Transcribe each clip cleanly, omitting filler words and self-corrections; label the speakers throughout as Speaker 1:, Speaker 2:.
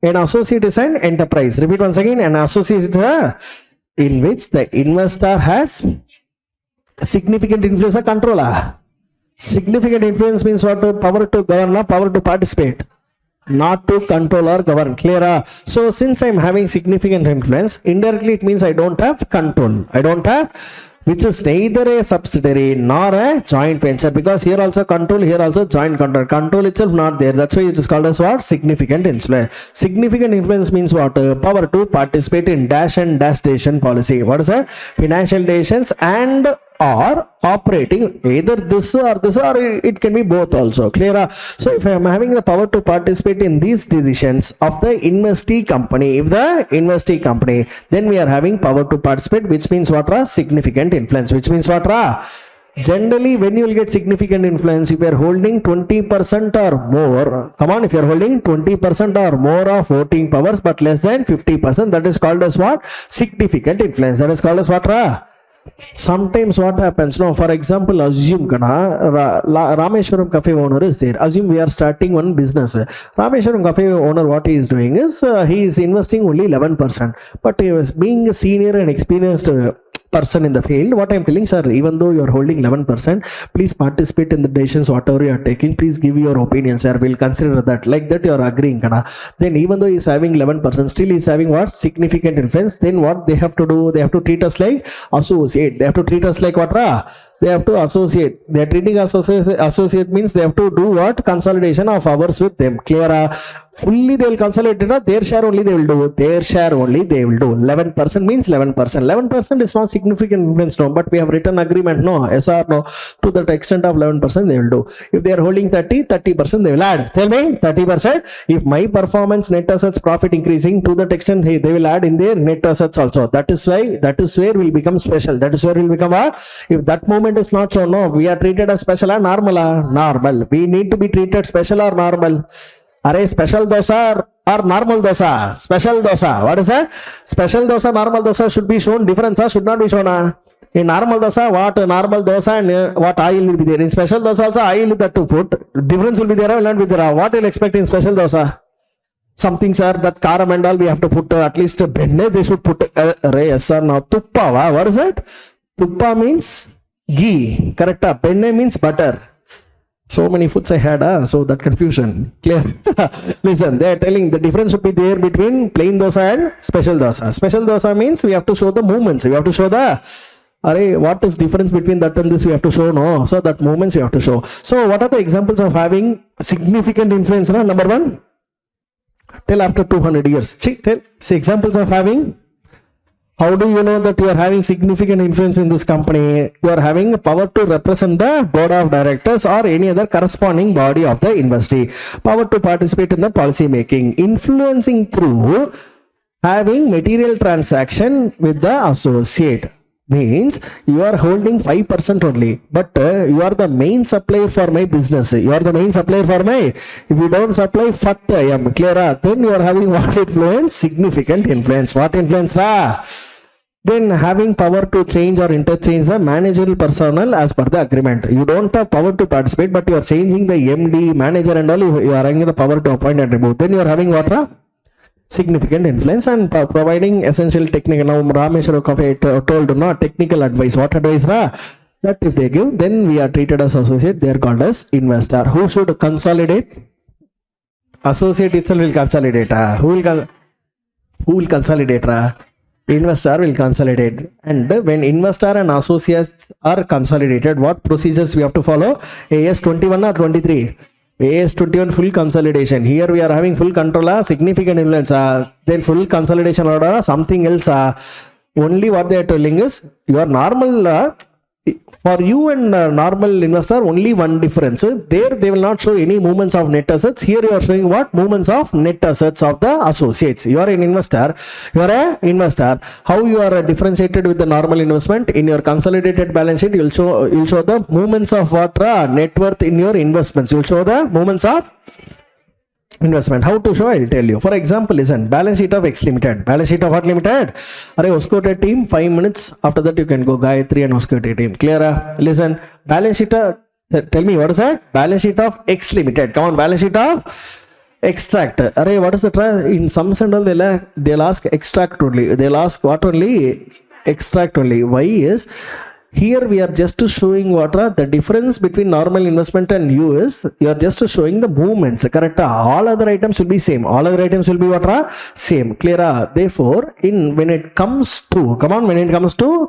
Speaker 1: An associate is an enterprise. Repeat once again. An associate is in which the investor has significant influence or control. Significant influence means what? Power to govern, power to participate, not to control or govern. Clear? So since I'm having significant influence, indirectly it means I don't have control. I don't have, which is neither a subsidiary nor a joint venture, because here also control, here also joint control. Control itself not there. That's why it is called as what? Significant influence. Significant influence means what? Power to participate in dash and dash decision policy. What is that? Financial decisions and or operating, either this or this, or it can be both also. Clear? So if I am having the power to participate in these decisions of the investee company, if the investee company, then we are having power to participate, which means what? Significant influence. Which means what? Generally, when you will get significant influence, if you are holding 20% or more, come on, if you are holding 20% or more of voting powers but less than 50%, that is called as what? Significant influence. That is called as what? Sometimes what happens, no, for example, assume Rameshwaram cafe owner is there. Assume we are starting one business. Rameshwaram cafe owner, what he is doing is he is investing only 11%, but he was being a senior and experienced person in the field. What I am telling, sir, even though you are holding 11%, please participate in the decisions whatever you are taking. Please give your opinion, sir. We'll consider that. Like that you are agreeing. Then even though he is having 11%, still he is having what? Significant influence. Then what they have to do? They have to treat us like associate. They have to treat us like what? They have to associate. They are treating associate means they have to do what? Consolidation of hours with them. Clear? Fully they will consolidate it. Their share only they will do. Their share only they will do. 11% means 11%. 11% is not significant influence, no. But we have written agreement, no. Yes or no. To that extent of 11% they will do. If they are holding 30% they will add. Tell me, 30%. If my performance, net assets, profit increasing, to that extent, hey, they will add in their net assets also. That is why, that is where will become special. That is where will become a, if that moment is not shown, no, we are treated as special or normal? Normal. We need to be treated special or normal. Are special dosa or normal dosa? Special dosa. What is that? Special dosa, normal dosa should be shown. Difference should not be shown. In normal dosa, what normal dosa and what oil will be there. In special dosa also oil that to put. Difference will be there or will not be there. What will expect in special dosa? Something, sir, that karam and all we have to put at least benne they should put. Yes, sir. Now tuppa. What is that? Tuppa means ghee. Correct? Benne means butter. So many foods I had, so that confusion. Clear? Listen, they are telling the difference should be there between plain dosa and special dosa. Special dosa means we have to show the movements. We have to show the, what is difference between that and this we have to show, no? So that movements we have to show. So what are the examples of having significant influence? No? Number one, till after 200 years. Tell, see examples of having. How do you know that you are having significant influence in this company? You are having power to represent the board of directors or any other corresponding body of the investee. Power to participate in the policy making. Influencing through having material transaction with the associate. Means you are holding 5% only, but you are the main supplier for my business. You are the main supplier for my, if you don't supply, fuck I am. Clear? Then you are having what influence? Significant influence. What influence? Then having power to change or interchange the managerial personnel as per the agreement. You don't have power to participate, but you are changing the MD, manager and all, you are having the power to appoint and remove. Then you are having what? Significant influence and providing essential technical. Now Rameshwar Cafe told not technical advice. What advice? That if they give, then we are treated as associate. They are called as investor. Who should consolidate? Associate itself will consolidate. Who will consolidate? Investor will consolidate. And when investor and associates are consolidated, what procedures we have to follow? AS 21 or 23? AS 21 full consolidation. Here we are having full control, significant influence. Then full consolidation order, something else. Only what they are telling is your normal. For you and normal investor, only one difference. There they will not show any movements of net assets. Here you are showing what? Movements of net assets of the associates. You are an investor. You are an investor. How you are differentiated with the normal investment? In your consolidated balance sheet, you will show the movements of what? Net worth in your investments. You will show the movements of investment. How to show? I will tell you. For example, listen, balance sheet of X Limited. Balance sheet of what limited? Array Oscote team, 5 minutes. After that you can go Gayatri and Oscote team. Clear? Listen, balance sheet of, tell me what is that? Balance sheet of X Limited. Come on, balance sheet of Extract. Array, what is the in sums and all they'll ask extract only. They'll ask what only? Extract only. Why is here we are just showing what are the difference between normal investment and US. You are just showing the movements. Correct? All other items will be same. All other items will be what are same. Clear? Therefore, when it comes to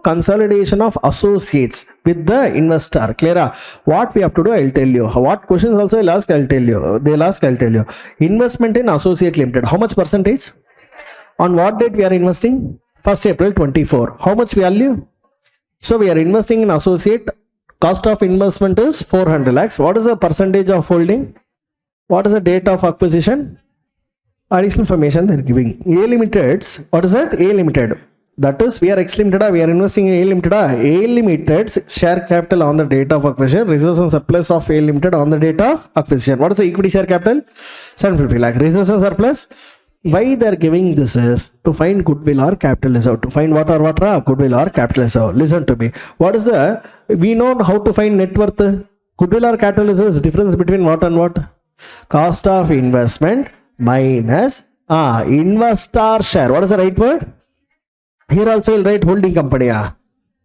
Speaker 1: consolidation of associates with the investor, clear? What we have to do, I'll tell you. What questions also I'll ask, I'll tell you. They'll ask, I'll tell you. Investment in associate limited. How much percentage? On what date we are investing? 1st April 24. How much value? So we are investing in associate. Cost of investment is 400 lakhs. What is the percentage of holding? What is the date of acquisition? Additional information they are giving. A limiteds. What is that? A limited. That is, we are X limited. We are investing in A limited. A limited's share capital on the date of acquisition. Reserves and surplus of A limited on the date of acquisition. What is the equity share capital? 750 lakh. Reserves and surplus. Why they are giving this is to find goodwill or capital reserve. To find what are goodwill or capital reserve. Listen to me. What is the, we know how to find net worth. Goodwill or capital reserve is difference between what and what? Cost of investment minus investor share. What is the right word? Here also you'll write holding company.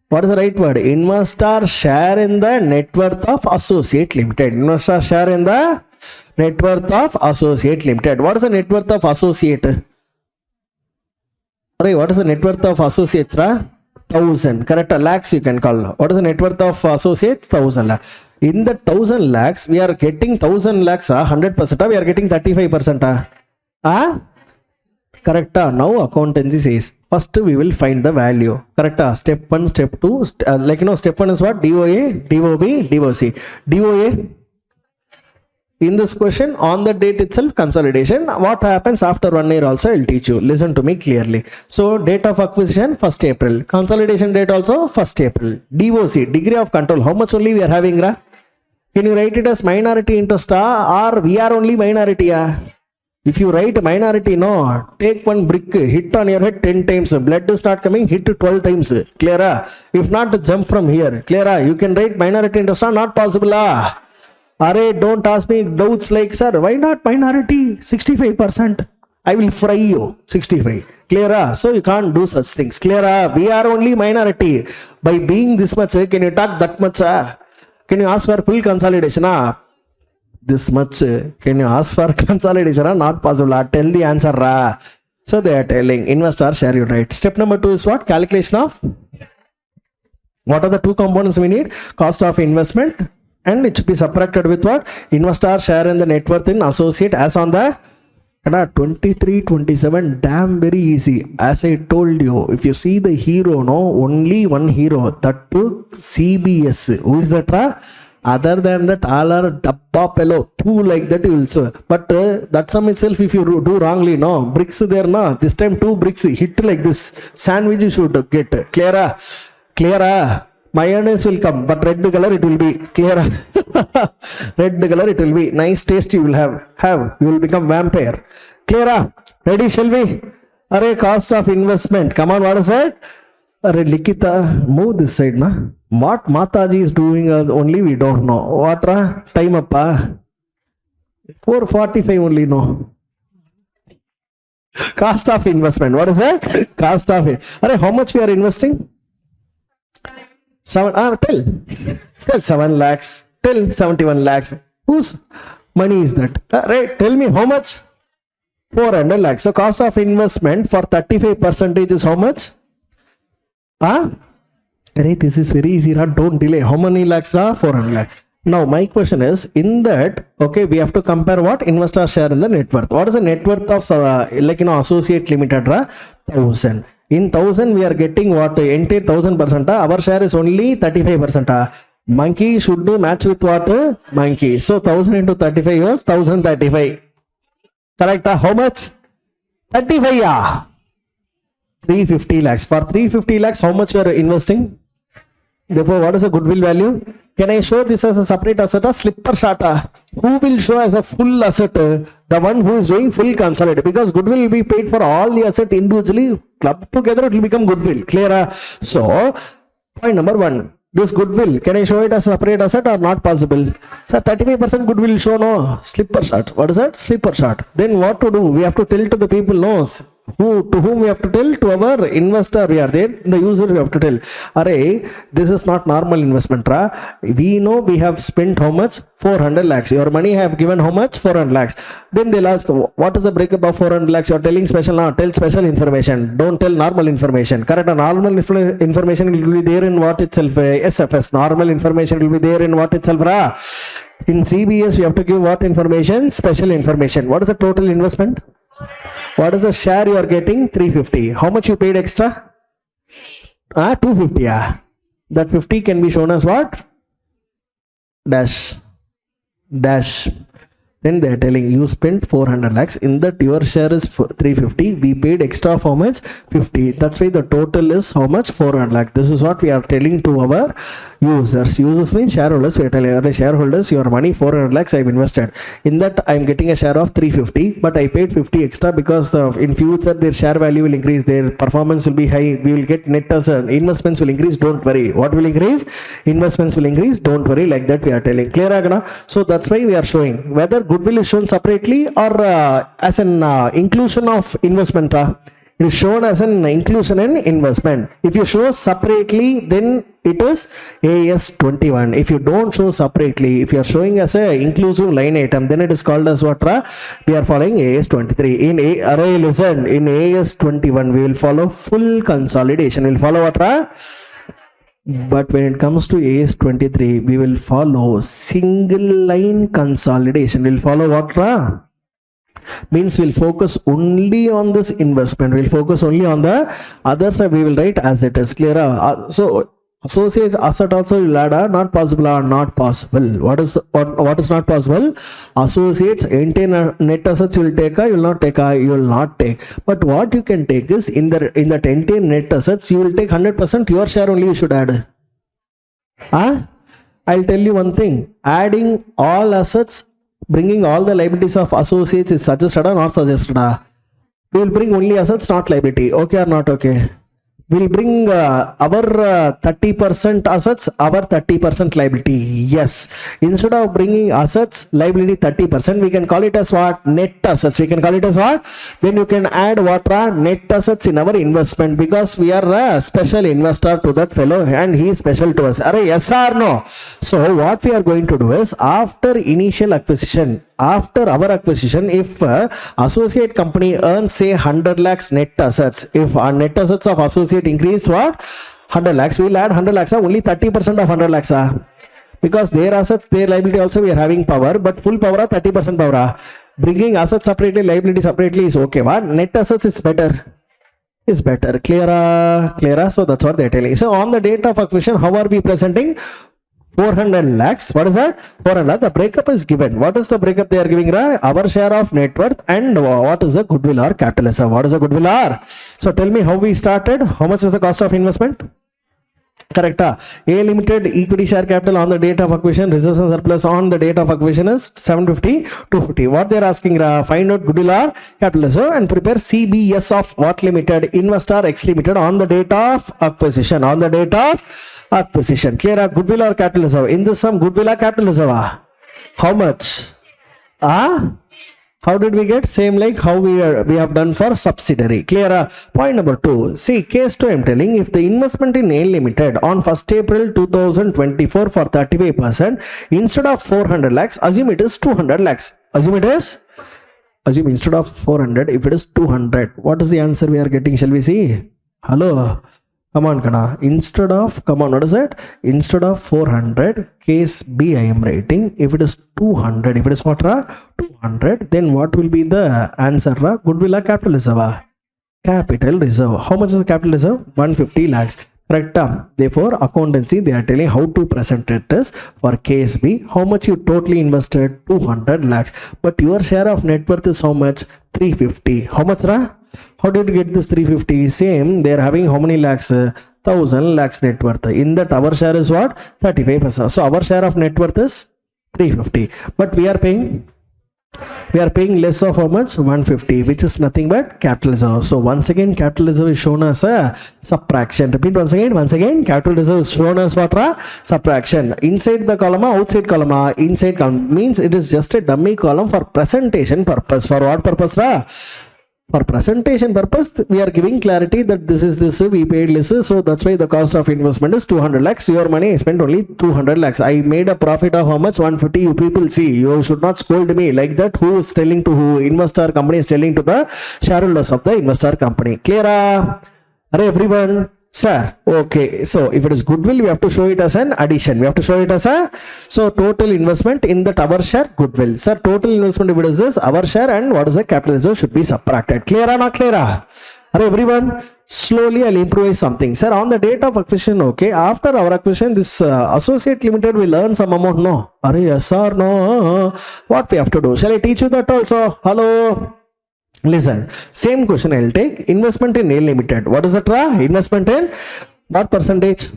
Speaker 1: What is the right word? Investor share in the net worth of associate limited. Investor share in the net worth of associate limited. What is the net worth of associate? Sorry, what is the net worth of associates? 1,000. Correct. Lakhs you can call. What is the net worth of associates? 1,000 lakhs. In the 1,000 lakhs, we are getting 1,000 lakhs. 100%. We are getting 35%. Correct. Now accountancy says first we will find the value. Correct. Step 1, step 2. Step 1 is what? DOA, DOB, DOC. DOA. In this question, on the date itself, consolidation. What happens after 1 year also, I'll teach you. Listen to me clearly. So, date of acquisition, 1st April. Consolidation date also, 1st April. DOC, degree of control. How much only we are having? Can you write it as minority interest or we are only minority? If you write minority, no. Take one brick, hit on your head 10 times. Blood is not coming, hit 12 times. Clear? If not, jump from here. Clear? You can write minority interest, not possible. Array, don't ask me doubts like, sir, why not minority? 65%. I will fry you. 65. Clear? So you can't do such things. Clear? We are only minority. By being this much, can you talk that much? Can you ask for full consolidation? This much. Can you ask for consolidation? Not possible. Tell the answer. So they are telling investor share you right. Step number 2 is what? Calculation of what are the 2 components we need? Cost of investment. And it should be subtracted with what? Investor share in the net worth in associate as on the 23, 27. Damn very easy. As I told you, if you see the hero, no, only one hero. That too CBS. Who is that? Other than that, all are dabba fellow. 2 like that you will say. But that sum itself, if you do wrongly, no. Bricks there, no. This time 2 bricks hit like this. Sandwich you should get. Clear? Clear? Mayonnaise will come, but red color it will be. Clear? Red color it will be. Nice taste you will have. You will become vampire. Clear? Ready, shall we? Array, cost of investment. Come on, what is that? Array, Likita, move this side, na. What Mataji is doing only we don't know. What time up? 4:45 only, no. Cost of investment. What is that? Cost of it. Array, how much we are investing? 7 lakhs. Tell 71 lakhs. Whose money is that? Right. Tell me how much? 400 lakhs. So cost of investment for 35% is how much? Right. This is very easy. Don't delay. How many lakhs? 400 lakhs. Now my question is, in that, okay, we have to compare what? Investor share in the net worth. What is the net worth of associate limited? 1,000. In 1,000 we are getting what? Entire 1,000%. Our share is only 35%. Monkey should do match with what? Monkey. So 1,000 into 35 was 1,035. Correct? How much? 35. 350 lakhs. For 350 lakhs, how much you are investing? Therefore, what is the goodwill value? Can I show this as a separate asset or slipper shata? Who will show as a full asset? The one who is doing full consolidation, because goodwill will be paid for all the asset individually. Club together, it will become goodwill. Clear? So, point number 1. This goodwill, can I show it as a separate asset or not possible? Sir, 35% goodwill show, no. Slipper shot. What is that? Slipper shot. Then what to do? We have to tell to the people, no. To whom we have to tell? To our investor. We are there. The user we have to tell. Array, this is not normal investment. We know we have spent how much? 400 lakhs. Your money have given how much? 400 lakhs. Then they'll ask, what is the breakup of 400 lakhs? You are telling special now. Tell special information. Don't tell normal information. Correct? Normal information will be there in what itself? SFS. Normal information will be there in what itself? In CBS, we have to give what information? Special information. What is the total investment? What is the share you are getting? 350. How much you paid extra? 250. Yeah. That 50 can be shown as what? Dash. Then they are telling you spent 400 lakhs. In that your share is 350. We paid extra of how much? 50. That's why the total is how much? 400 lakhs. This is what we are telling to our users. Users means shareholders. We are telling shareholders, your money 400 lakhs I have invested. In that I am getting a share of 350, but I paid 50 extra because in future their share value will increase. Their performance will be high. We will get net as investments will increase. Don't worry. What will increase? Investments will increase. Don't worry. Like that we are telling. Clear agana? So that's why we are showing whether goodwill is shown separately or as an inclusion of investment. It is shown as an inclusion in investment. If you show separately, then it is AS 21. If you don't show separately, if you are showing as a inclusive line item, then it is called as what? We are following AS 23. In array, listen, in AS 21 we will follow full consolidation. We will follow what? But when it comes to AS 23, we will follow single line consolidation. We will follow what? Means we'll focus only on this investment. We'll focus only on the other side. We will write as it is. Clear? So associate asset also will add not possible or not possible. What is not possible? Associates entire net assets you will take, you will not take, you will not take. But what you can take is in that entire net assets you will take 100%. Your share only you should add. I'll tell you one thing. Adding all assets, bringing all the liabilities of associates is suggested or not suggested? We will bring only assets, not liability. Okay or not okay? We'll bring our 30% assets, our 30% liability. Yes. Instead of bringing assets, liability 30%, we can call it as what? Net assets. We can call it as what? Then you can add what? Net assets in our investment, because we are a special investor to that fellow and he is special to us. Are yes or no? So what we are going to do is, after initial acquisition, after our acquisition, if associate company earns say 100 lakhs net assets, if our net assets of associate increase what? 100 lakhs, we will add 100 lakhs, only 30% of 100 lakhs. Because their assets, their liability also we are having power, but full power 30% power. Bringing assets separately, liability separately is okay. What? Net assets is better. Is better. Clear? So that's what they are telling. So on the date of acquisition, how are we presenting? 400 lakhs. What is that? 400. The breakup is given. What is the breakup they are giving? Our share of net worth and what is the goodwill or capital reserve? What is the goodwill or? So tell me how we started. How much is the cost of investment? Correct. A limited equity share capital on the date of acquisition, reserves and surplus on the date of acquisition is 750, 250. What they are asking? Find out goodwill or capital reserve and prepare CBS of what limited? Investor X limited on the date of acquisition. On the date of acquisition. Clear? Goodwill or capital reserve? In this sum, goodwill or capital reserve? How much? How did we get? Same like how we have done for subsidiary. Clear? Point number 2. See, case 2 I am telling, if the investment in A Limited on 1st April 2024 for 35%, instead of 400 lakhs, assume it is 200 lakhs. Assume instead of 400, if it is 200. What is the answer we are getting? Shall we see? Hello? Come on, Kana. Instead of, come on, what is it? Instead of 400, case B I am writing. If it is 200, if it is what? 200, then what will be the answer? Goodwill or capital reserve? Capital reserve. How much is the capital reserve? 150 lakhs. Correct. Therefore, accountancy, they are telling how to present it is for case B. How much you totally invested? 200 lakhs. But your share of net worth is how much? 350. How much, How did you get this 350? Same, they are having how many lakhs? 1000 lakhs net worth. In that our share is what? 35%. So our share of net worth is 350. But we are paying We are paying less of how much? 150, which is nothing but capital reserve. So once again, capital reserve is shown as a subtraction. Repeat once again, capital reserve is shown as what? Subtraction. Inside the column, outside column, inside column means it is just a dummy column for presentation purpose. For what purpose? For presentation purpose, we are giving clarity that this is this, we paid less, so that's why the cost of investment is 200 lakhs. Your money, I spent only 200 lakhs. I made a profit of how much? 150. You people see, you should not scold me like that. Who is telling to who? Investor company is telling to the shareholders of the investor company. Clear? Are everyone? Sir, okay, so if it is goodwill, we have to show it as an addition. We have to show it as a, so total investment in that our share goodwill. Sir, total investment, if it is this, our share, and what is the capital reserve should be subtracted. Clear or not clear? Are everyone? Slowly I'll improvise something. Sir, on the date of acquisition, okay, after our acquisition, this associate limited will earn some amount. No. Are yes or no? What we have to do? Shall I teach you that also? Hello? Listen, same question I'll take. Investment in A Limited. What is that? Investment in what percentage?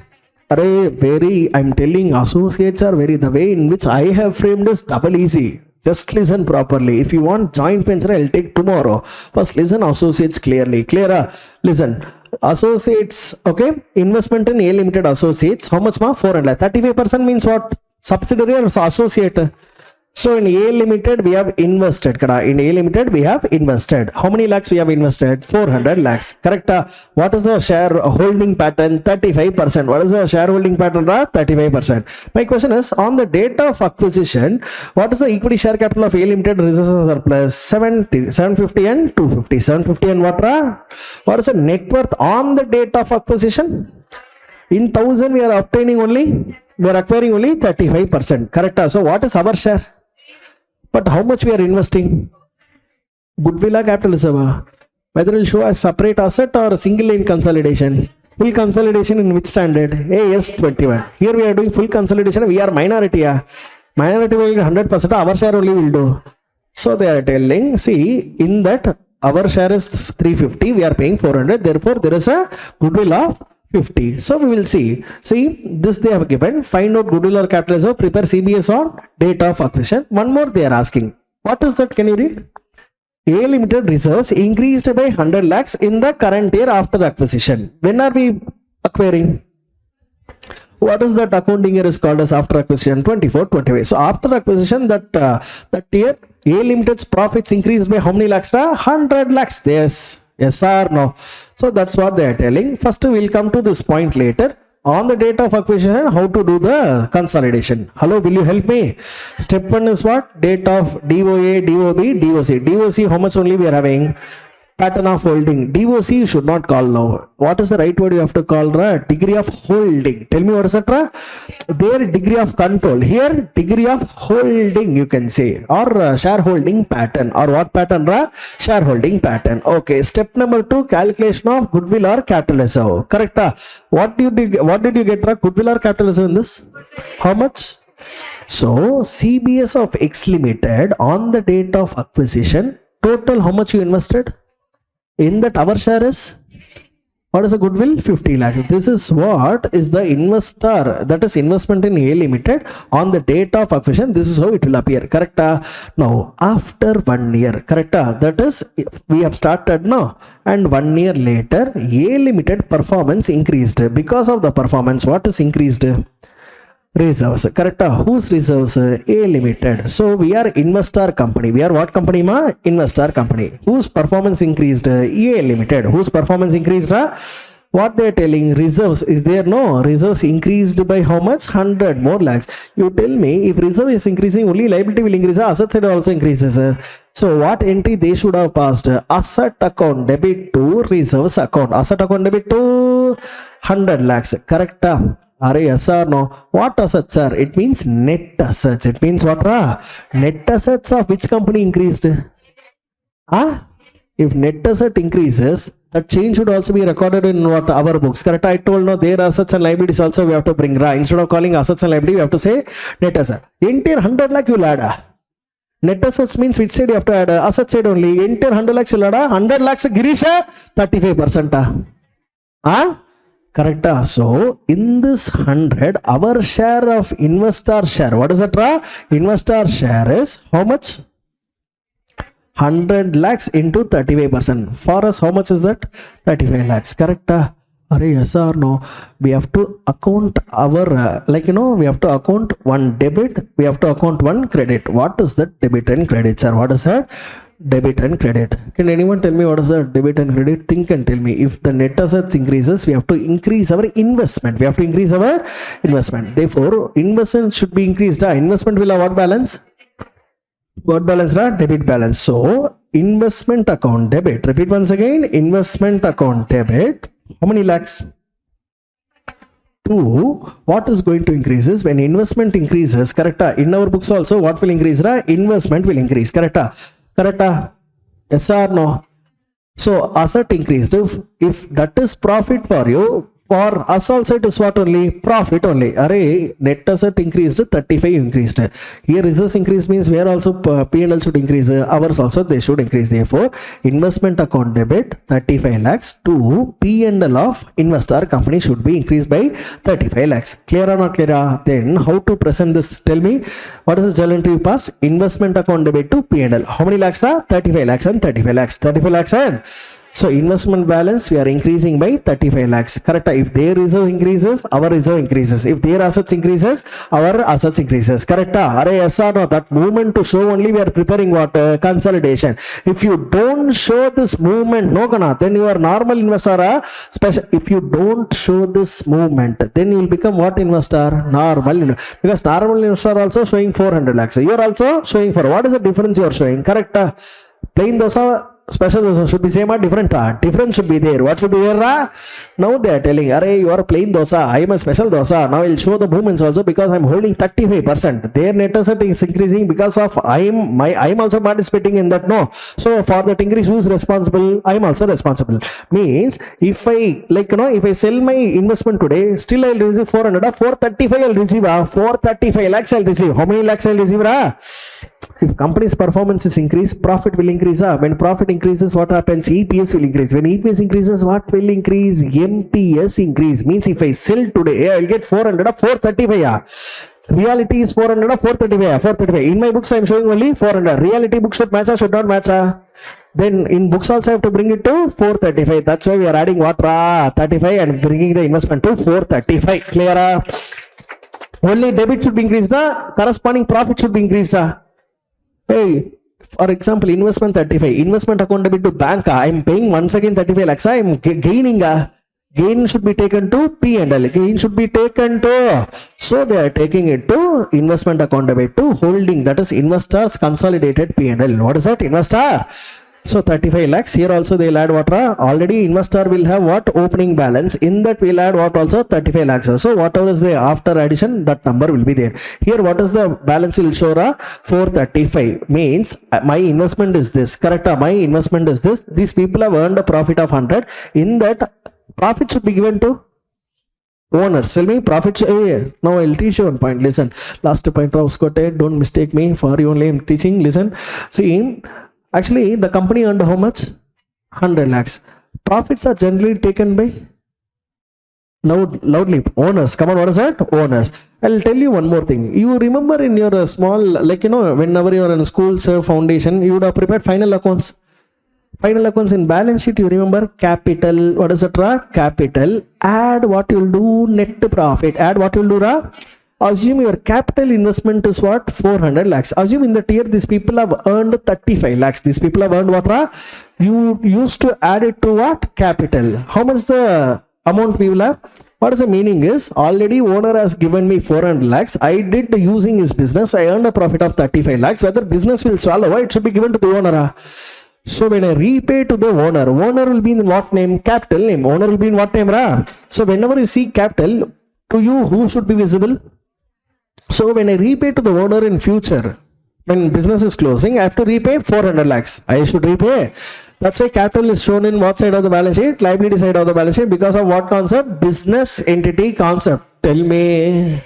Speaker 1: I'm telling, associates are very, the way in which I have framed is double easy. Just listen properly. If you want joint venture, I'll take tomorrow. First listen associates clearly. Clear? Listen. Associates, okay? Investment in A Limited associates. How much? 400. 35% means what? Subsidiary or associate? So in A Limited, we have invested. In A Limited, we have invested. How many lakhs we have invested? 400 lakhs. Correct? What is the shareholding pattern? 35%. What is the shareholding pattern? 35%. My question is, on the date of acquisition, what is the equity share capital of A Limited reserves and surplus? 750 and 250. 750 and what? What is the net worth on the date of acquisition? In 1000, we are obtaining only, we are acquiring only 35%. Correct? So what is our share? But how much we are investing? Goodwill or capital reserve? Whether it will show as separate asset or a single line consolidation. Full consolidation in which standard? AS 21. Here we are doing full consolidation. We are minority. Minority will get 100%. Our share only will do. So they are telling, see, in that our share is 350. We are paying 400. Therefore, there is a goodwill of 50. So we will see. See, this they have given. Find out goodwill or capital reserve. Prepare CBS on date of acquisition. One more they are asking. What is that? Can you read? A Limited reserves increased by 100 lakhs in the current year after the acquisition. When are we acquiring? What is that accounting year is called as after acquisition? 24-25. So after acquisition, that year A Limited's profits increased by how many lakhs? 100 lakhs. Yes or no? So that's what they are telling. First we'll come to this point later. On the date of acquisition, how to do the consolidation. Hello, will you help me? Step 1 is what? Date of DOA, DOB, DOC. DOC, how much only we are having? Pattern of holding. DOC you should not call now. What is the right word you have to call? Degree of holding. Tell me what is that? Their degree of control. Here, degree of holding you can say. Or shareholding pattern. Or what pattern? Shareholding pattern. Okay. Step number 2, calculation of goodwill or capital reserve. Correct? What did you get? Goodwill or capital reserve in this? How much? So, CBS of X Limited on the date of acquisition, total how much you invested? In that our share is, what is the goodwill? 50 lakhs. This is what is the investor, that is investment in A Limited on the date of acquisition. This is how it will appear. Correct? Now, after 1 year, correct? That is, we have started now, and 1 year later, A Limited performance increased. Because of the performance, what is increased? Reserves. Correct? Whose reserves? A Limited. So we are investor company. We are what company? Investor company. Whose performance increased? A Limited. Whose performance increased? What they are telling? Reserves is there? No. Reserves increased by how much? 100 more lakhs. You tell me, if reserve is increasing, only liability will increase. Asset side also increases. So what entry they should have passed? Asset account debit to reserves account. Asset account debit to 100 lakhs. Correct? Yes or no? What assets, sir? It means net assets. It means what? Net assets of which company increased? If net asset increases, that change should also be recorded in what? Our books. Correct? I told no, their assets and liabilities also we have to bring. Instead of calling assets and liability, we have to say net asset. Entire 100 lakh you will add. Net assets means which side you have to add? Asset side only. Entire 100 lakhs you will add. 100 lakhs Girish 35%. Correct? So in this 100, our share of investor share, what is that? Investor share is how much? 100 lakhs into 35%. For us, how much is that? 35 lakhs. Correct? Arey, yes or no? We have to account our, we have to account one debit, we have to account one credit. What is that debit and credit, sir? What is that? Debit and credit. Can anyone tell me what is the debit and credit? Think and tell me. If the net assets increases, we have to increase our investment. We have to increase our investment. Therefore, investment should be increased. Investment will have what balance? What balance? Debit balance. So, investment account debit. Repeat once again. Investment account debit. How many lakhs? 2. What is going to increase is when investment increases, correct? In our books also, what will increase? Investment will increase, correct? Correct? Yes or no? So asset increased. If that is profit for you, for us also it is what only? Profit only. Array, net asset increased, 35 increased. Here reserves increase means where also P&L should increase. Ours also they should increase. Therefore, investment account debit 35 lakhs to P&L of investor company should be increased by 35 lakhs. Clear or not clear? Then how to present this? Tell me, what is the journal entry you passed? Investment account debit to P&L. How many lakhs? 35 lakhs and 35 lakhs. 35 lakhs and so investment balance we are increasing by 35 lakhs. Correct? If their reserve increases, our reserve increases. If their assets increases, our assets increases. Correct? Yes or no? That movement to show only we are preparing what? Consolidation. If you don't show this movement, no kana, then you are normal investor. Special. If you don't show this movement, then you will become what investor? Normal. Because normal investor also showing 400 lakhs. You are also showing for what is the difference you are showing? Correct? Plain dosa. Special dosa should be same or different? Different should be there. What should be there? Now they are telling, Array, you are a plain dosa. I am a special dosa. Now I will show the movements also because I am holding 35%. Their net asset is increasing because of I am also participating in that. No. So for that increase, who is responsible? I am also responsible. Means if I if I sell my investment today, still I will receive 400. 435 I will receive. 435 lakhs I will receive. How many lakhs I will receive? If company's performance is increased, profit will increase. When profit increases, what happens? EPS will increase. When EPS increases, what will increase? MPS increase. Means if I sell today, I will get 400 or 435. Reality is 400 or 435. 435. In my books, I am showing only 400. Reality book should match or should not match? Then in books also I have to bring it to 435. That's why we are adding what? 35 and bringing the investment to 435. Clear? Only debit should be increased. Corresponding profit should be increased. Hey, for example, investment 35, investment account debit to bank, I am paying once again 35 lakhs, I am gaining, gain should be taken to P&L, gain should be taken to, so they are taking it to investment account debit to holding, that is investors consolidated P&L. What is that? Investor. So 35 lakhs, here also they will add what? Already investor will have what? Opening balance. In that we will add what also? 35 lakhs. So whatever is there after addition, that number will be there. Here what is the balance will show? 435. Means my investment is this. Correct? My investment is this. These people have earned a profit of 100. In that, profit should be given to owners. Tell me, profit. Now I will teach you one point. Listen, last point I was quoted. Don't mistake me. For you only I am teaching. Listen. See, actually, the company earned how much? 100 lakhs. Profits are generally taken by loudly owners. Come on, what is that? Owners. I'll tell you one more thing. You remember in your small, whenever you are in school, foundation, you would have prepared final accounts. Final accounts in balance sheet, you remember capital. What is that? Capital. Add what you will do, net profit. Add what you will do, assume your capital investment is what? 400 lakhs. Assume in that year these people have earned 35 lakhs. These people have earned what? You used to add it to what? Capital. How much the amount we will have? What is the meaning is already owner has given me 400 lakhs. I did using his business. I earned a profit of 35 lakhs. Whether business will swallow, it should be given to the owner. So when I repay to the owner will be in what name? Capital name. Owner will be in what name? So whenever you see capital, to you who should be visible? So when I repay to the owner in future, when business is closing, I have to repay 400 lakhs. I should repay. That's why capital is shown in what side of the balance sheet? Liability side of the balance sheet. Because of what concept? Business entity concept. Tell me,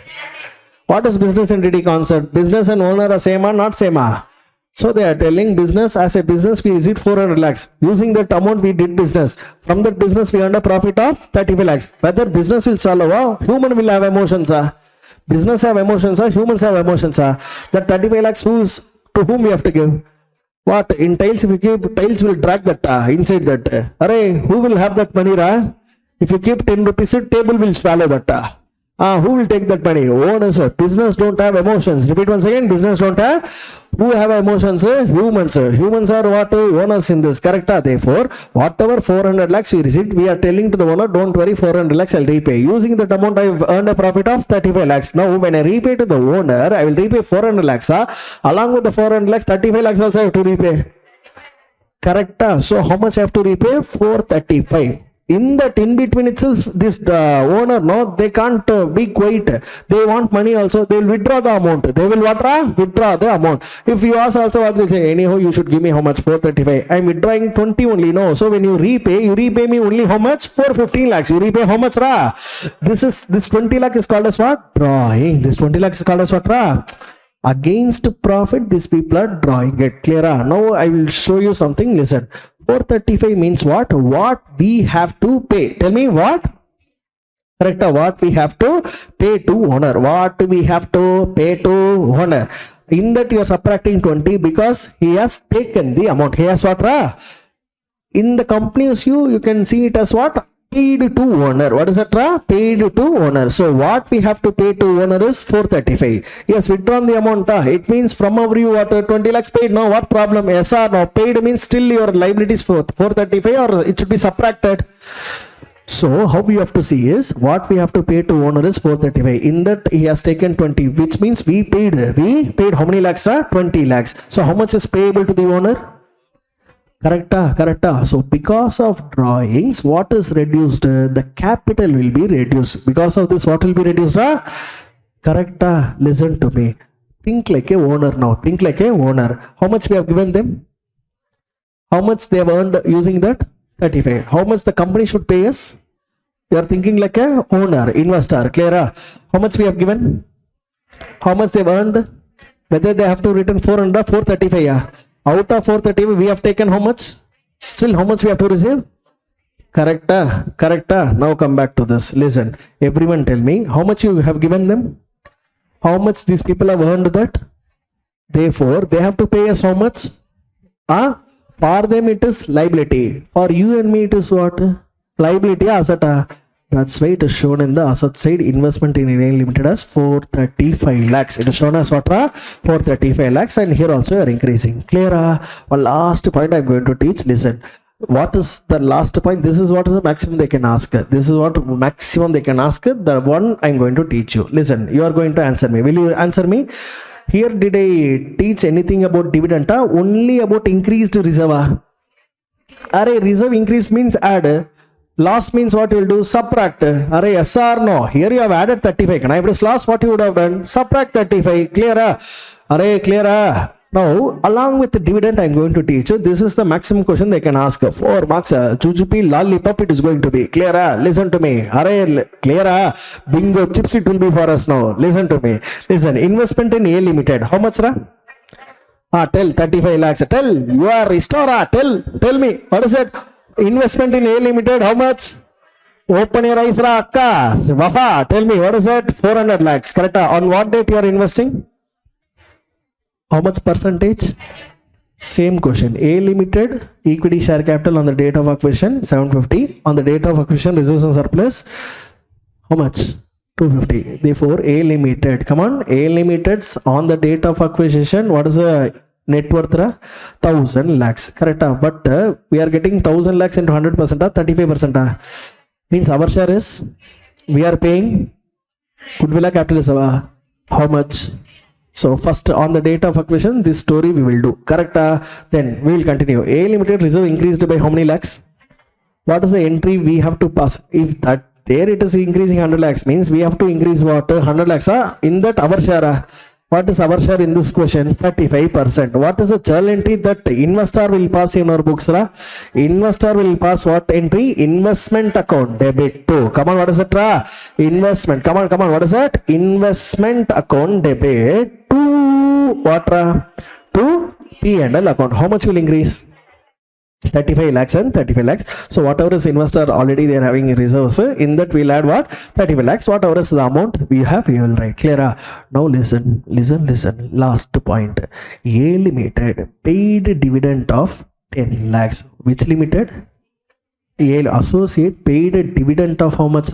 Speaker 1: what is business entity concept? Business and owner are same or not same? So they are telling business, as a business we received 400 lakhs. Using that amount we did business. From that business we earned a profit of 35 lakhs. Whether business will swallow, human will have emotions. Business have emotions, humans have emotions. That 35 lakhs to whom we have to give? What in tiles? If you keep tiles, will drag that inside that. Array, who will have that money, ra? If you keep 10 rupees, table will swallow that. Who will take that money? Owners. Business don't have emotions. Repeat once again. Business don't have. Who have emotions? Humans. Humans are what? Owners in this. Correct? Therefore, whatever 400 lakhs we received, we are telling to the owner, don't worry, 400 lakhs I'll repay. Using that amount, I've earned a profit of 35 lakhs. Now, when I repay to the owner, I will repay 400 lakhs. Along with the 400 lakhs, 35 lakhs also I have to repay. Correct? So, how much I have to repay? 435. In that in between itself, this owner, no, they can't be quiet. They want money also. They will withdraw the amount. They will withdraw the amount. If you ask also what they say, anyhow, you should give me how much? 435. I'm withdrawing 20 only. No. So when you repay me only how much? 415 lakhs. You repay how much, ra? This 20 lakh is called as what? Drawing. This 20 lakhs is called as what, ra? Against profit, these people are drawing it. Clear? Now I will show you something. Listen. 435 means what? What we have to pay. Tell me what? Correct. What we have to pay to owner. What we have to pay to owner. In that you are subtracting 20 because he has taken the amount. He has what? In the company's you can see it as what? Paid to owner. What is that? Paid to owner. So what we have to pay to owner is 435. Yes, withdrawn the amount. It means from our view what 20 lakhs paid. No, what problem? Yes or no? Paid means still your liability is 435 or it should be subtracted. So how we have to see is what we have to pay to owner is 435. In that he has taken 20, which means we paid how many lakhs? 20 lakhs. So how much is payable to the owner? Correct. So because of drawings, what is reduced? The capital will be reduced. Because of this, what will be reduced? Correct. Listen to me. Think like a owner now. Think like a owner. How much we have given them? How much they have earned using that? 35. How much the company should pay us? You are thinking like a owner, investor. Clear? How much we have given? How much they have earned? Whether they have to return 400, 435. Out of 430, we have taken how much? Still, how much we have to receive? Correct. Now come back to this. Listen, everyone tell me, how much you have given them? How much these people have earned that? Therefore, they have to pay us how much? For them it is liability. For you and me it is what? Liability, asset. That's why it is shown in the asset side. Investment in India Limited as 435 lakhs. It is shown as what? 435 lakhs, and here also you are increasing. Clear? One last point I am going to teach. Listen. What is the last point? This is what is the maximum they can ask. This is what maximum they can ask. The one I am going to teach you. Listen. You are going to answer me. Will you answer me? Here did I teach anything about dividend? Only about increased reserve. Array, reserve increase means add. Loss means what you will do? Subtract. Array, yes or no? Here you have added 35. Can I have this loss? What you would have done? Subtract 35. Clear? Array, clear? Now, along with the dividend, I am going to teach you. This is the maximum question they can ask. 4 marks. Jujupi, lollipop, it is going to be. Clear? Listen to me. Array, clear? Bingo, chips, it will be for us now. Listen to me. Listen, investment in A Limited. How much, ra? Tell 35 lakhs. Tell, you are restorer. Tell me. What is it? Investment in A Limited, how much? Open your eyes, ra akka. Wafa, tell me, what is that? 400 lakhs. Correct? On what date you are investing? How much percentage? Same question. A Limited, equity share capital on the date of acquisition, 750. On the date of acquisition, reserves and surplus, how much? 250. Therefore, A Limited, come on, A Limited's on the date of acquisition, what is the net worth? 1000 lakhs. Correct? But we are getting 1000 lakhs into 100%, 35%. Means our share is, we are paying goodwill capital is how much? So first on the date of acquisition, this story we will do. Correct? Then we will continue. A Limited reserve increased by how many lakhs? What is the entry we have to pass? If that there it is increasing 100 lakhs, means we have to increase what? 100 lakhs. In that our share. What is our share in this question? 35%. What is the journal entry that investor will pass in our books? Investor will pass what entry? Investment account debit to. Come on, what is it? Investment. Come on. What is that? Investment account debit to what? To P&L account. How much will increase? 35 lakhs and 35 lakhs. So whatever is investor already they are having reserves, in that we'll add what? 35 lakhs. Whatever is the amount we have, we will write. Clear? Now listen. Last point. A Limited paid dividend of 10 lakhs. Which limited? A associate paid a dividend of how much?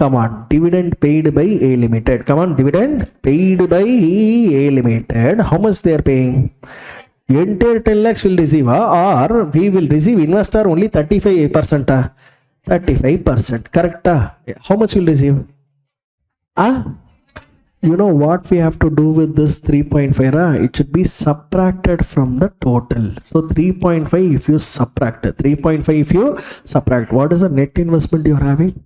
Speaker 1: Come on, dividend paid by A Limited. Come on, dividend paid by A Limited. How much they are paying? Entire 10 lakhs will receive, or we will receive investor only 35%. 35%. Correct? How much will receive? You know what we have to do with this 3.5? It should be subtracted from the total. So 3.5 if you subtract, 3.5 if you subtract, what is the net investment you are having?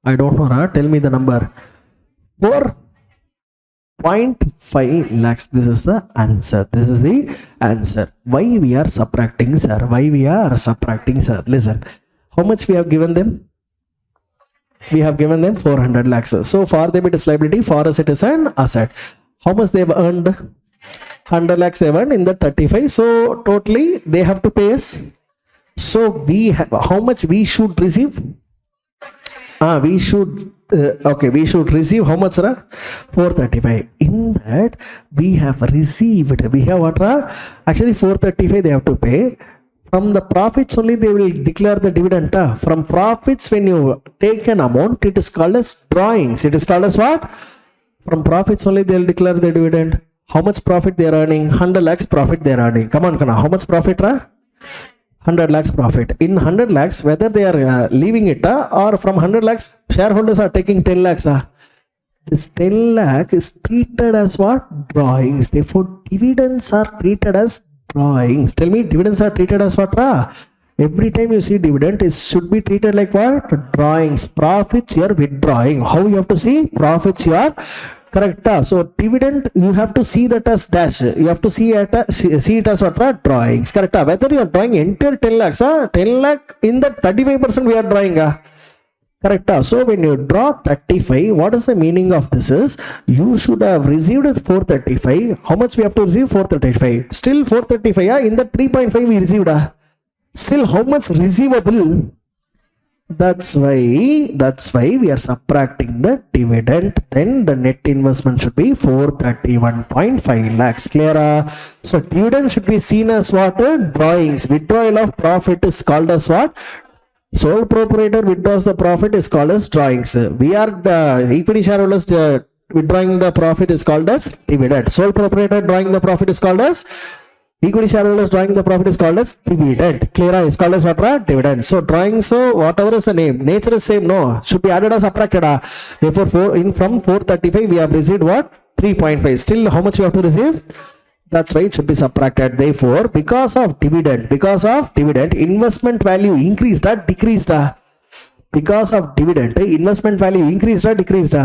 Speaker 1: I don't know. Tell me the number. 4.5 lakhs. This is the answer. This is the answer. Why we are subtracting, sir? Why we are subtracting, sir? Listen. How much we have given them? We have given them 400 lakhs. So for them it is liability, for us it is an asset. How much they have earned? 100 lakhs they have earned in the 35. So totally they have to pay us. So we have, how much we should receive? We should receive how much? 435. In that we have received, we have what? Actually 435 they have to pay. From the profits only they will declare the dividend. From profits, when you take an amount, it is called as drawings. It is called as what? From profits only they will declare the dividend. How much profit they are earning? 100 lakhs profit they are earning. Come on, how much profit? 100 lakhs profit. In 100 lakhs, whether they are leaving it or from 100 lakhs, shareholders are taking 10 lakhs. This 10 lakh is treated as what? Drawings. Therefore, dividends are treated as drawings. Tell me, dividends are treated as what? Every time you see dividend, it should be treated like what? Drawings. Profits you are withdrawing. How you have to see? Profits you are correct. So dividend you have to see that as dash. You have to see it as what? Drawings. Correct. Whether you are drawing entire 10 lakhs, 10 lakh in that 35% we are drawing. Correct. So when you draw 35, what is the meaning of this is you should have received 435. How much we have to receive? 435. Still 435. In the 3.5 we received. Still how much receivable? That's why we are subtracting the dividend. Then the net investment should be 431.5 lakhs. Clear? So dividend should be seen as what? Drawings. Withdrawal of profit is called as what? Sole proprietor withdraws the profit is called as drawings. We are the equity shareholders withdrawing the profit is called as dividend. Sole proprietor drawing the profit is called as equity shareholders drawing the profit is called as dividend. Clear? Is called as what? Dividend. So drawing, so whatever is the name, nature is same, no, should be added as subtracted. Therefore from 435 we have received what? 3.5. Still how much we have to receive? That's why it should be subtracted. Therefore, because of dividend, investment value increased or decreased? Because of dividend, investment value increased or decreased?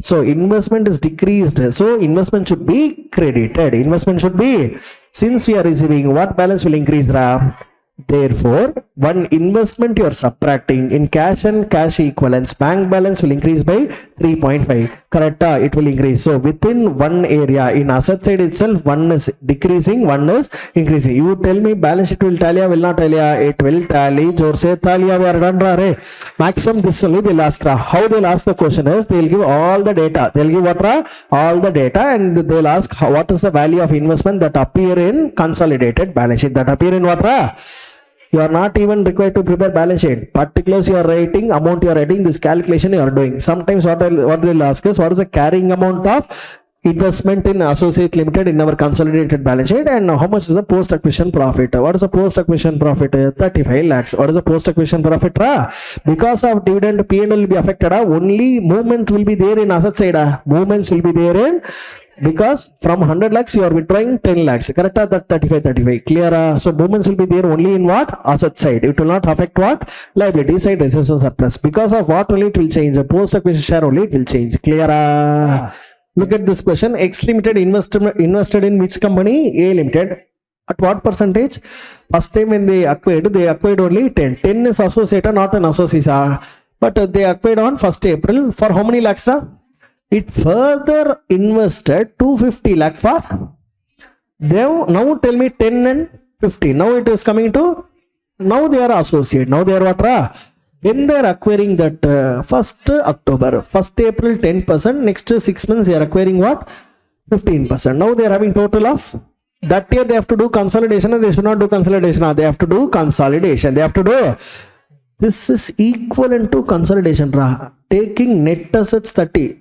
Speaker 1: So investment is decreased. So investment should be credited. Investment should be, since we are receiving, what balance will increase? Therefore, one investment you are subtracting in cash and cash equivalents, bank balance will increase by 3.5. Correct? It will increase. So within one area, in asset side itself, one is decreasing, one is increasing. You tell me balance sheet will tally or will not tally? It will tally. Jor se tally we are done. Maximum this only they'll ask. How they'll ask the question is they'll give all the data. They'll give what? All the data, and they'll ask what is the value of investment that appear in consolidated balance sheet. That appear in what? You are not even required to prepare balance sheet. Particulars you are writing, amount you are writing, this calculation you are doing. Sometimes what they'll ask is what is the carrying amount of investment in associate limited in our consolidated balance sheet, and how much is the post acquisition profit? What is the post acquisition profit? 35 lakhs. What is the post acquisition profit? Because of dividend, P&L will be affected. Only movement will be there in asset side. Movements will be there in, because from 100 lakhs you are withdrawing 10 lakhs. Correct? That 35. Clear? So movements will be there only in what? Asset side. It will not affect what? Liability side, reserves and surplus. Because of what only it will change? The post acquisition share only it will change. Clear? Look at this question. X Limited invested in which company? A Limited. At what percentage? First time when they acquired only 10. 10 is associate, not an associate. But they acquired on 1st April. For how many lakhs? It further invested 250 lakh for them. Now tell me 10 and 50. Now it is coming to Now they are associate. Now they are what? When they are acquiring that 1st October, 1st April 10%, next 6 months they are acquiring what? 15%. Now they are having total of, that year they have to do consolidation, and they should not do consolidation. They have to do consolidation. They have to do. This is equivalent to consolidation. Taking net assets 30.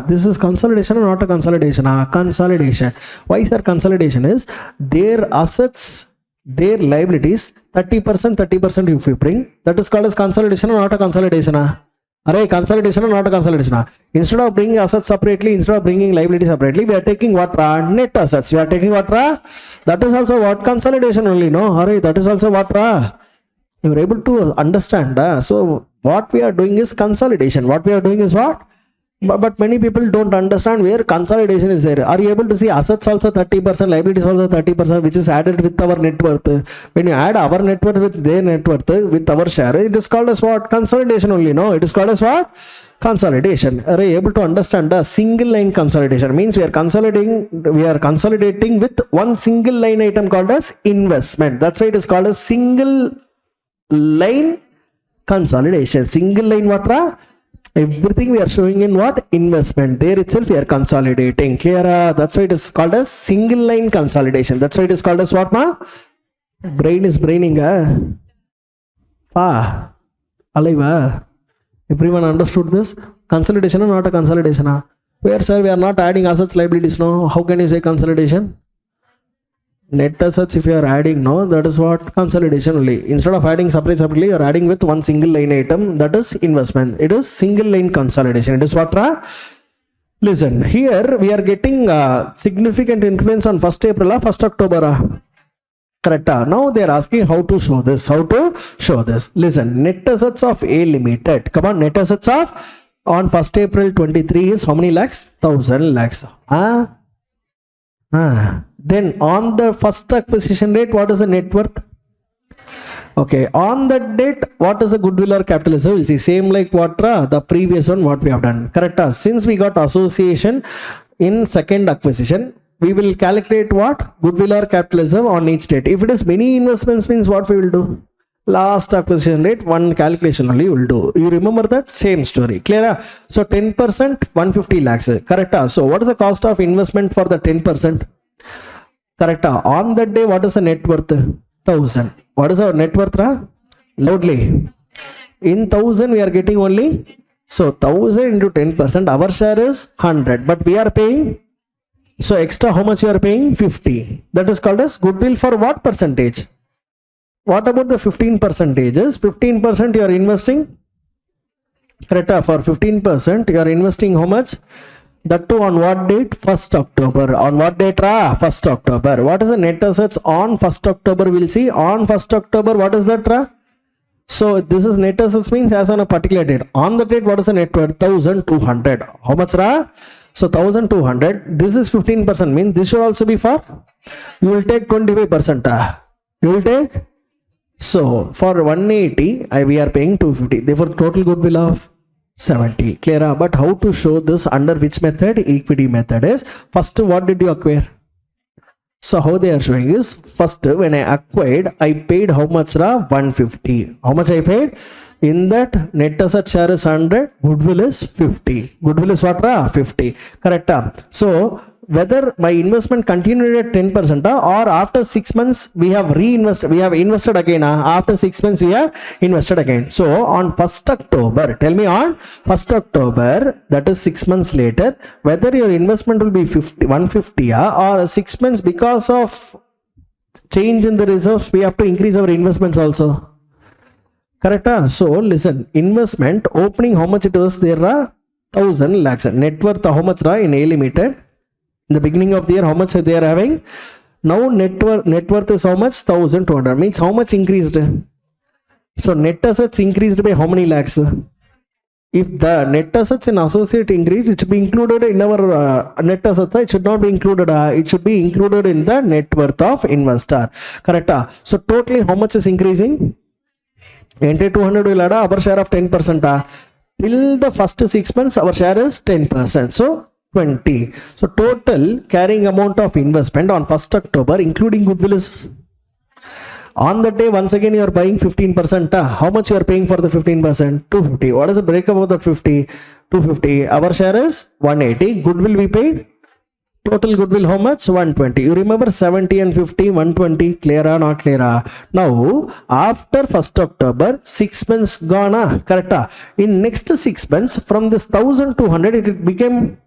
Speaker 1: This is consolidation or not a consolidation? Consolidation. Why is there consolidation? Is their assets, their liabilities 30% if you bring, that is called as consolidation or not a consolidation? Consolidation or not a consolidation? Instead of bringing assets separately, instead of bringing liabilities separately, we are taking what? Net assets. We are taking what? That is also what? Consolidation only, no? That is also what? You are able to understand. So what we are doing is consolidation. What we are doing is what? But many people don't understand where consolidation is there. Are you able to see assets also 30%, liabilities also 30%, which is added with our net worth? When you add our net worth with their net worth, with our share, it is called as what? Consolidation only, no? It is called as what? Consolidation. Are you able to understand? The single line consolidation means we are consolidating with one single line item called as investment. That's why it is called as single line consolidation. Single line what? Everything we are showing in what? Investment. There itself we are consolidating. Clear? That's why it is called as single line consolidation. That's why it is called as what? Brain is braining. Alive. Everyone understood this? Consolidation or not a consolidation? Where, sir, we are not adding assets, liabilities, no? How can you say consolidation? Net assets, if you are adding, no, that is what? Consolidation only. Instead of adding separately, you are adding with one single line item, that is investment. It is single line consolidation. It is what? Listen, here we are getting significant influence on 1st April or 1st October. Correct. Now they are asking how to show this. How to show this? Listen, net assets of A Limited. Come on, net assets of on 1st April 23 is how many lakhs? 1000 lakhs. Then on the first acquisition date, what is the net worth? Okay, on that date, what is the goodwill or capital reserve? We'll see same like what the previous one what we have done. Correct. Since we got association in second acquisition, we will calculate what? Goodwill or capital reserve on each date. If it is many investments, means what we will do? Last acquisition rate, one calculation only will do. You remember that? Same story. Clear? So 10%, 150 lakhs. Correct. So what is the cost of investment for the 10%? Correct. On that day, what is the net worth? 1000. What is our net worth? Loudly. In 1000, we are getting only. So 1000 into 10%. Our share is 100. But we are paying. So extra, how much you are paying? 50. That is called as goodwill for what percentage? What about the 15%? 15% you are investing. Correct. For 15%, you are investing how much? That too on what date? 1st October. On what date? 1st October. What is the net assets on 1st October? We'll see. On 1st October, what is that? So this is net assets means as on a particular date. On the date, what is the net worth? 1200. How much? So 1200. This is 15% means this should also be for. You will take 25%. You will take. So for 180, we are paying 250. Therefore, total goodwill of 70. Clear? But how to show this under which method? Equity method is. First, what did you acquire? So how they are showing is, first when I acquired, I paid how much? 150. How much I paid? In that net asset share is 100, goodwill is 50. Goodwill is what? 50. Correct. So whether my investment continued at 10% or after 6 months we have reinvested, we have invested again. After 6 months we have invested again. So on 1st October, tell me on 1st October, that is 6 months later, whether your investment will be 150 or 6 months because of change in the reserves, we have to increase our investments also. Correct. So listen, investment opening, how much it was there? 1000 lakhs. Net worth how much in A Limited? In the beginning of the year, how much they are having? Now net worth is how much? 1200. Means how much increased? So net assets increased by how many lakhs? If the net assets in associate increase, it should be included in our net assets. It should not be included. It should be included in the net worth of investor. Correct. So totally how much is increasing? Enter 200 will add our share of 10%. Till the first 6 months, our share is 10%. So 20. So total carrying amount of investment on 1st October, including goodwill, is On that day, once again, you are buying 15%. How much you are paying for the 15%? 250. What is the breakup of that 50? 250. Our share is 180. Goodwill we paid. Total goodwill how much? 120. You remember 70 and 50, 120. Clear or not clear? Now, after 1st October, 6 months gone. Correct? In next 6 months, from this 1200, it became.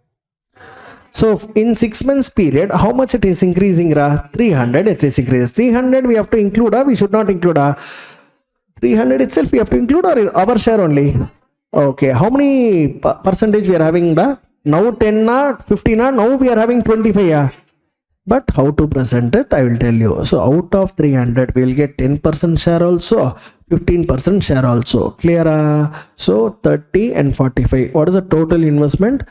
Speaker 1: So in 6 months period, how much it is increasing? 300 it is increasing. 300 we have to include, we should not include. 300 itself we have to include, or our share only? Okay, how many percentage we are having? Now 10 15 now we are having 25. But how to present it, I will tell you. So out of 300 we will get 10% share also, 15% share also. Clear? So 30 and 45. What is the total investment?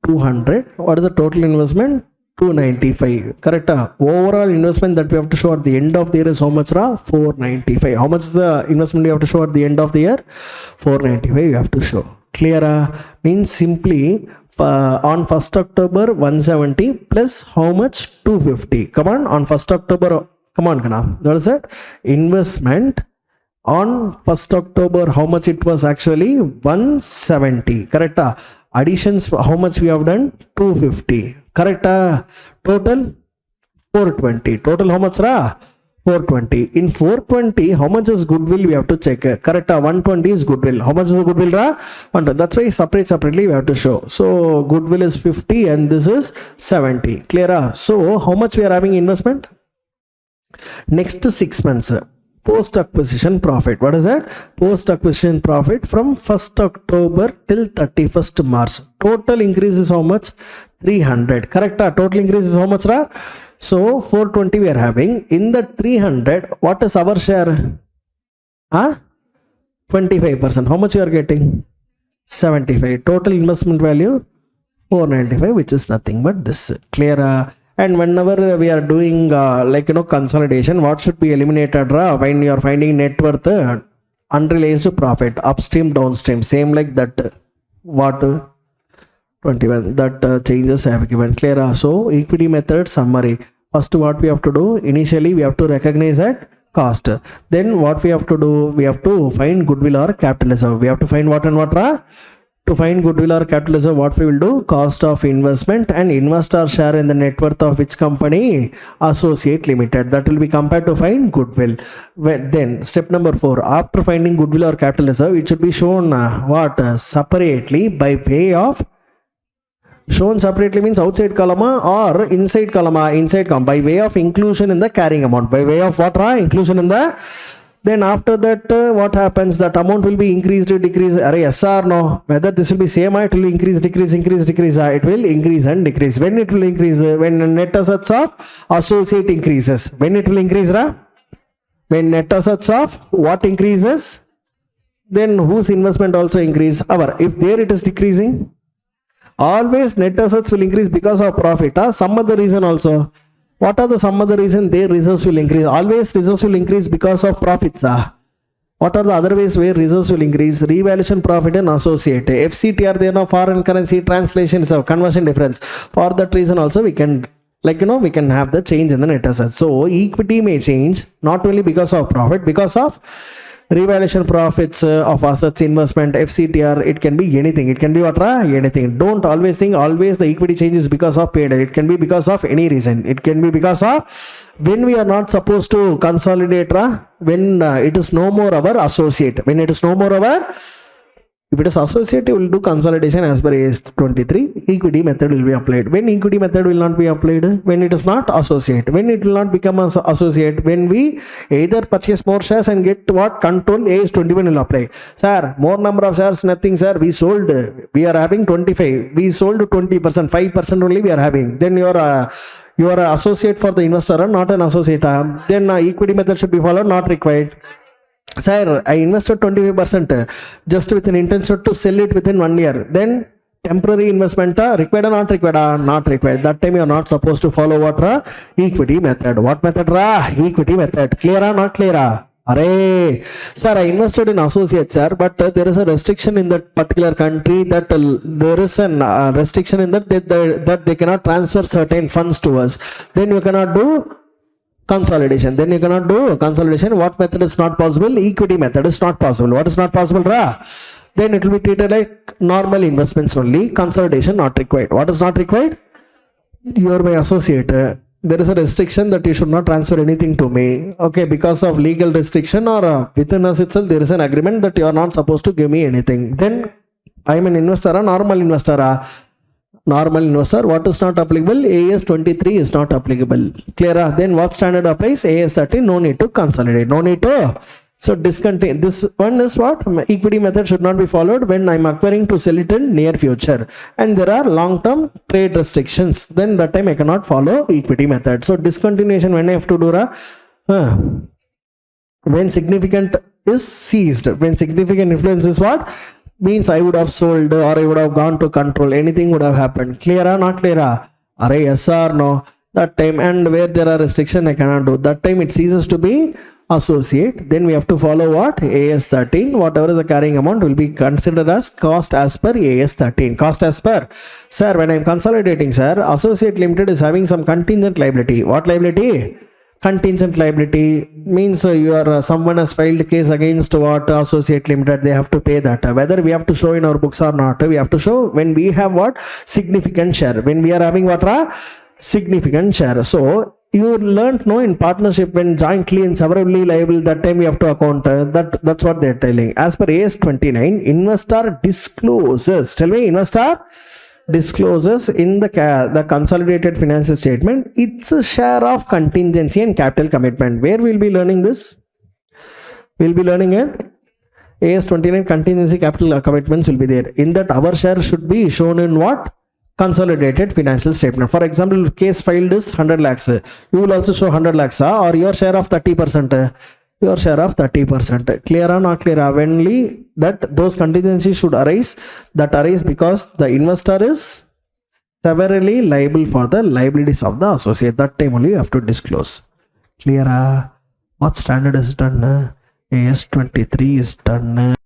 Speaker 1: 200. What is the total investment? 295. Correct? Overall investment that we have to show at the end of the year is how much? 495. How much is the investment we have to show at the end of the year? 495 we have to show. Clear? Means simply on 1st October 170 plus how much? 250. Come on 1st October. Come on, what is that? Investment on 1st October, how much it was actually? 170. Correct? Additions, how much we have done? 250. Correct? Total 420. Total how much? 420. In 420, how much is goodwill we have to check? Correct? 120 is goodwill. How much is the goodwill? 120. That's why separately we have to show. So goodwill is 50 and this is 70. Clear? So how much we are having investment? Next 6 months. Post acquisition profit. What is that? Post acquisition profit from 1st October till 31st March. Total increase is how much? 300. Correct? Total increase is how much? So 420 we are having. In the 300, what is our share? 25%. How much you are getting? 75. Total investment value 495, which is nothing but this. Clear? And whenever we are doing consolidation, what should be eliminated when you are finding net worth? Unrealized profit, upstream, downstream, same like that. What? 21. That changes have given. Clear? So equity method summary. First, what we have to do? Initially, we have to recognize that cost. Then what we have to do? We have to find goodwill or capital reserve. We have to find what and what? To find goodwill or capital reserve, what we will do? Cost of investment and investor share in the net worth of which company? Associate Limited. That will be compared to find goodwill. Then step number 4. After finding goodwill or capital reserve, it should be shown what? Separately by way of. Shown separately means outside column or inside column? Inside column by way of inclusion in the carrying amount. By way of what? Inclusion in the. Then after that, what happens? That amount will be increased, decrease. Yes or no? Whether this will be same, it will increase, decrease, increase, decrease. It will increase and decrease. When it will increase? When net assets of associate increases. When it will increase? When net assets of what increases? Then whose investment also increase? Our. If there it is decreasing, always net assets will increase because of profit. Some other reason also. What are the some other reason? Their reserves will increase. Always reserves will increase because of profits. What are the other ways where reserves will increase? Revaluation profit and associate. FCTR, they know foreign currency translation is a conversion difference. For that reason also we can we can have the change in the net assets. So equity may change not only because of profit, because of revaluation profits of assets, investment, FCTR. It can be anything. It can be what? Anything. Don't always think always the equity changes because of paid. It can be because of any reason. It can be because of when we are not supposed to consolidate, when it is no more our associate. When it is no more our, if it is associate, we will do consolidation as per AS 23. Equity method will be applied. When equity method will not be applied? When it is not associate. When it will not become as associate? When we either purchase more shares and get what? Control, AS 21 will apply. Sir, more number of shares, nothing sir. We sold, we are having 25. We sold 20%, 5% only we are having. Then you are an associate for the investor, not an associate. Then equity method should be followed, not required. Sir, I invested 25% just with an intention to sell it within 1 year. Then temporary investment required or not required? Not required. That time you are not supposed to follow what? Equity method. What method? Equity method. Clear or not clear? Array, sir, I invested in associates, sir, but there is a restriction in that particular country that there is a restriction in that they cannot transfer certain funds to us. Then you cannot do Consolidation. Then you cannot do consolidation. What method is not possible? Equity method is not possible. What is not possible, Ra? Then it will be treated like normal investments only. Consolidation not required. What is not required? You are my associate. There is a restriction that you should not transfer anything to me. Okay, because of legal restriction or within us itself, there is an agreement that you are not supposed to give me anything. Then I am an investor, a normal investor. Normal investor, what is not applicable? AS 23 is not applicable. Clear? Then what standard applies? AS 13, no need to consolidate. No need to. So discontinue. This one is what? Equity method should not be followed when I'm acquiring to sell it in near future. And there are long-term trade restrictions. Then that time I cannot follow equity method. So discontinuation when I have to do when significant is seized. When significant influence is what? Means I would have sold or I would have gone to control. Anything would have happened. Clear or not clear? Are yes or no? That time, and where there are restrictions I cannot do. That time it ceases to be associate. Then we have to follow what? AS 13. Whatever is the carrying amount will be considered as cost as per AS 13. Cost as per. Sir, when I am consolidating, sir, associate limited is having some contingent liability. What liability? Contingent liability means someone has filed a case against what? Associate limited, they have to pay that. Whether we have to show in our books or not, we have to show when we have what? Significant share. When we are having what? Significant share. So you learned no in partnership when jointly and severally liable, that time you have to account. That's what they're telling. As per AS 29, investor discloses. Tell me, investor discloses in the consolidated financial statement its a share of contingency and capital commitment. Where we'll be learning this? We'll be learning it. AS 29 contingency capital commitments will be there. In that our share should be shown in what? Consolidated financial statement. For example, case filed is 100 lakhs. You will also show 100 lakhs or your share of 30%. Your share of 30%. Clear or not clear? Only that those contingencies should arise. That arise because the investor is severally liable for the liabilities of the associate. That time only you have to disclose. Clear? What standard is done? AS 23 is done.